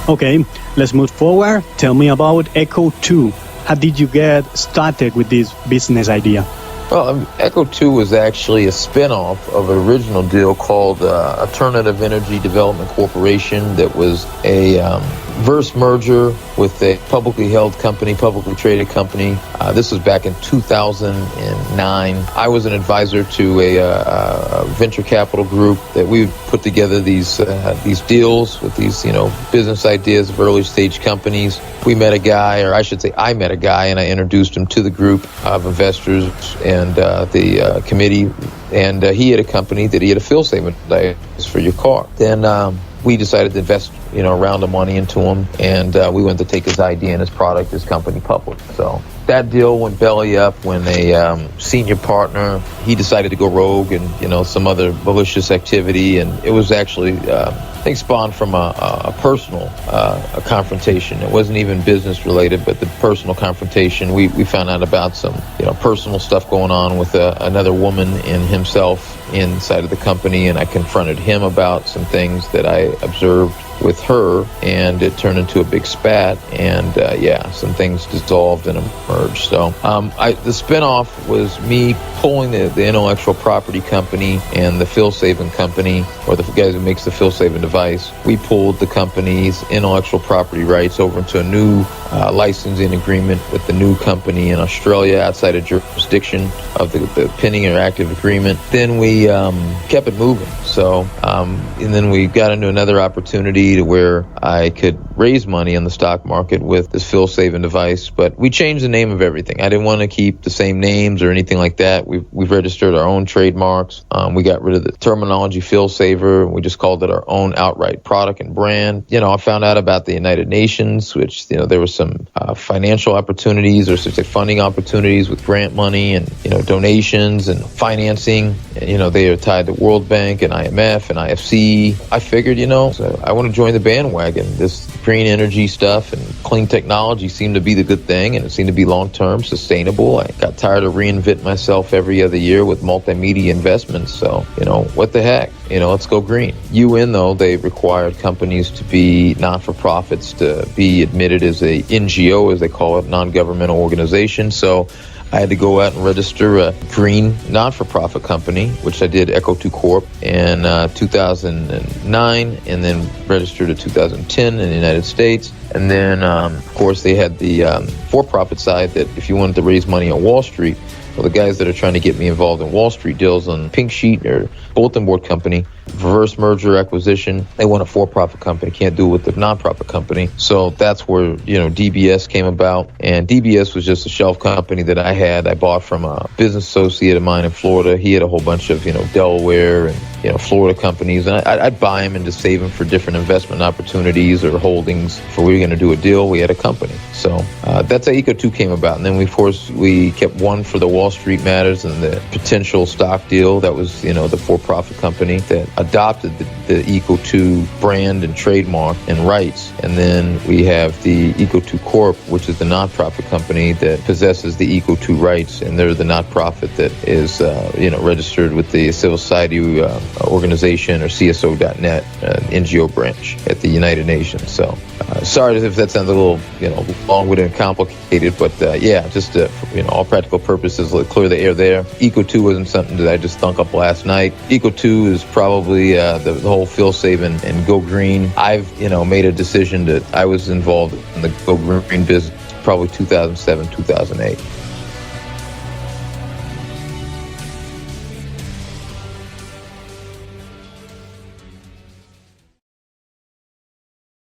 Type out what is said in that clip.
Okay, let's move forward. Tell me about Echo 2. How did you get started with this business idea? Well, Echo 2 was actually a spinoff of an original deal called Alternative Energy Development Corporation that was a reverse merger with a publicly held company, publicly traded company. This was back in 2009. I was an advisor to a venture capital group that we would put together these deals with these, business ideas of early stage companies. We met a guy, or I should say I met a guy, and I introduced him to the group of investors and the committee. And he had a company that he had a fuel-saving device for your car. Then we decided to invest, a round of money into him, and we went to take his idea and his product, his company public. So that deal went belly up when a senior partner, he decided to go rogue and, some other malicious activity. And it was actually, I think, spawned from a personal a confrontation. It wasn't even business related, but the personal confrontation. We found out about some, personal stuff going on with another woman and himself inside of the company. And I confronted him about some things that I observed with her, and it turned into a big spat, and some things dissolved and emerged. So the spinoff was me pulling the intellectual property company and the fuel-saving company, or the guys who makes the fuel-saving device. We pulled the company's intellectual property rights over into a new licensing agreement with the new company in Australia outside of jurisdiction of the pending or active agreement. Then we kept it moving. So and then we got into another opportunity to where I could raise money on the stock market with this fuel-saving device, but we changed the name of everything. I didn't want to keep the same names or anything like that. We've registered our own trademarks. We got rid of the terminology fuel-saver. We just called it our own outright product and brand. I found out about the United Nations, which, there was some financial opportunities, or such like funding opportunities with grant money and, donations and financing. They are tied to World Bank and IMF and IFC. I figured, so I want to join the bandwagon. This green energy stuff and clean technology seemed to be the good thing, and it seemed to be long-term sustainable. I got tired of reinventing myself every other year with multimedia investments. So, what the heck? Let's go green. UN, though, they required companies to be not-for-profits to be admitted as a NGO, as they call it, non-governmental organization. So I had to go out and register a green non-for-profit company, which I did, Echo 2 Corp, in 2009, and then registered in 2010 in the United States. And then, of course, they had the for-profit side that if you wanted to raise money on Wall Street, well, the guys that are trying to get me involved in Wall Street deals on Pink Sheet or Bulletin Board Company, reverse merger acquisition, they want a for-profit company, can't do it with the non-profit company. So that's where, DBS came about. And DBS was just a shelf company that I bought from a business associate of mine in Florida. He had a whole bunch of, Delaware and, Florida companies. And I'd buy them and just save them for different investment opportunities or holdings. If we were going to do a deal, we had a company. So that's how Eco 2 came about. And then, we kept one for the Wall Street matters and the potential stock deal. That was, the for-profit company that adopted the Eco 2 brand and trademark and rights. And then we have the Eco 2 Corp, which is the nonprofit company that possesses the Eco 2 rights, and they're the nonprofit that is, registered with the Civil Society organization, or CSO.net, NGO branch at the United Nations. So sorry if that sounds a little, long-winded and complicated, but just all practical purposes, clear the air there. Eco 2 wasn't something that I just thunk up last night. Eco 2 is probably the whole fuel saving and go green. I've made a decision that I was involved in the go green business probably 2007, 2008.